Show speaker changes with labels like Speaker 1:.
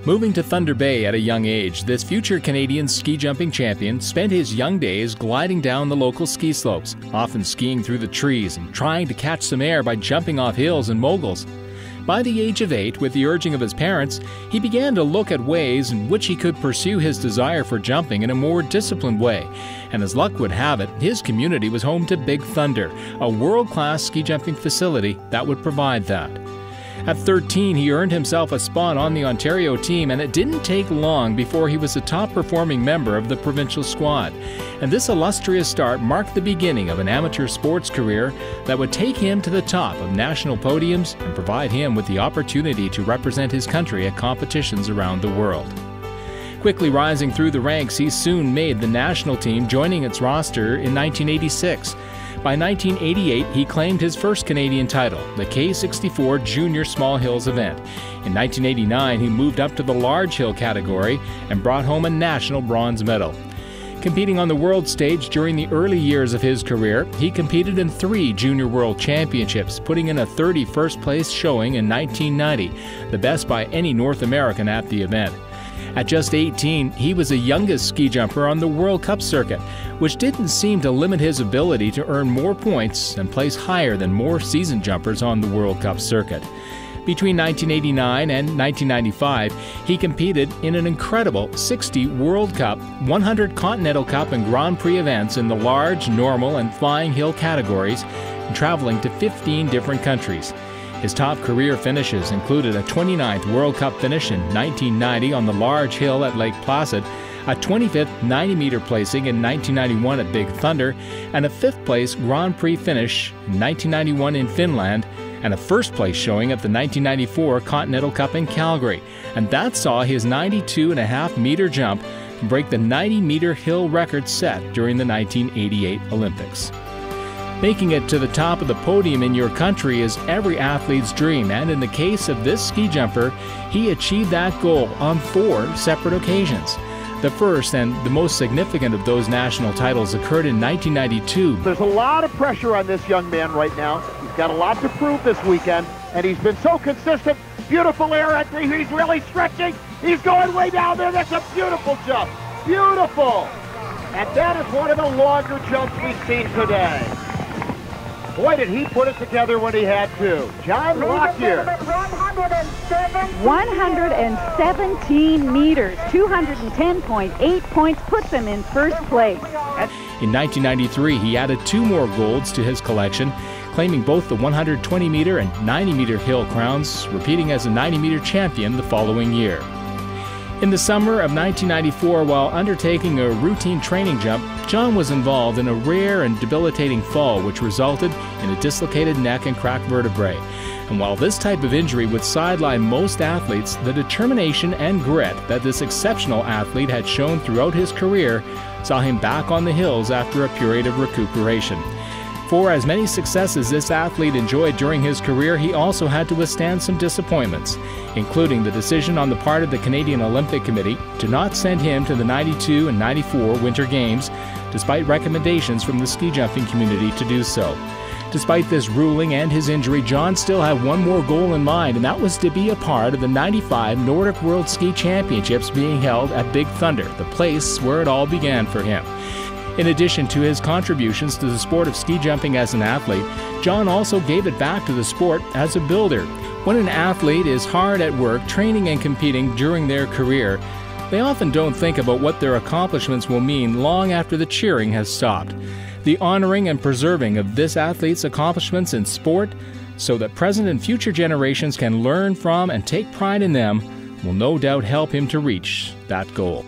Speaker 1: Moving to Thunder Bay at a young age, this future Canadian ski jumping champion spent his young days gliding down the local ski slopes, often skiing through the trees and trying to catch some air by jumping off hills and moguls. By the age of 8, with the urging of his parents, he began to look at ways in which he could pursue his desire for jumping in a more disciplined way. And as luck would have it, his community was home to Big Thunder, a world-class ski jumping facility that would provide that. At 13, he earned himself a spot on the Ontario team, and it didn't take long before he was a top-performing member of the provincial squad. And this illustrious start marked the beginning of an amateur sports career that would take him to the top of national podiums and provide him with the opportunity to represent his country at competitions around the world. Quickly rising through the ranks, he soon made the national team, joining its roster in 1986. By 1988, he claimed his first Canadian title, the K64 Junior Small Hills event. In 1989, he moved up to the large hill category and brought home a national bronze medal. Competing on the world stage during the early years of his career, he competed in 3 Junior World Championships, putting in a 31st place showing in 1990, the best by any North American at the event. At just 18, he was the youngest ski jumper on the World Cup circuit, which didn't seem to limit his ability to earn more points and place higher than more seasoned jumpers on the World Cup circuit. Between 1989 and 1995, he competed in an incredible 60 World Cup, 100 Continental Cup and Grand Prix events in the large, normal, and flying hill categories, traveling to 15 different countries. His top career finishes included a 29th World Cup finish in 1990 on the large hill at Lake Placid, a 25th 90-meter placing in 1991 at Big Thunder, and a 5th place Grand Prix finish in 1991 in Finland, and a first place showing at the 1994 Continental Cup in Calgary. And that saw his 92.5-meter jump break the 90-meter hill record set during the 1988 Olympics. Making it to the top of the podium in your country is every athlete's dream, and in the case of this ski jumper, he achieved that goal on 4 separate occasions. The first and the most significant of those national titles occurred in 1992.
Speaker 2: There's a lot of pressure on this young man right now. He's got a lot to prove this weekend, and he's been so consistent. Beautiful air entry. He's really stretching. He's going way down there. That's a beautiful jump. Beautiful. And that is one of the longer jumps we've seen today. Boy, did he put it together when he had to. John Lockyer.
Speaker 3: 117 meters, 210.8 points, puts him in first place.
Speaker 1: In 1993, he added 2 more golds to his collection, claiming both the 120-meter and 90-meter hill crowns, repeating as a 90-meter champion the following year. In the summer of 1994, while undertaking a routine training jump, John was involved in a rare and debilitating fall which resulted in a dislocated neck and cracked vertebrae. And while this type of injury would sideline most athletes, the determination and grit that this exceptional athlete had shown throughout his career saw him back on the hills after a period of recuperation. For as many successes this athlete enjoyed during his career, he also had to withstand some disappointments, including the decision on the part of the Canadian Olympic Committee to not send him to the 92 and 94 Winter Games, despite recommendations from the ski jumping community to do so. Despite this ruling and his injury, John still had one more goal in mind, and that was to be a part of the 95 Nordic World Ski Championships being held at Big Thunder, the place where it all began for him. In addition to his contributions to the sport of ski jumping as an athlete, John also gave it back to the sport as a builder. When an athlete is hard at work training and competing during their career, they often don't think about what their accomplishments will mean long after the cheering has stopped. The honoring and preserving of this athlete's accomplishments in sport, so that present and future generations can learn from and take pride in them, will no doubt help him to reach that goal.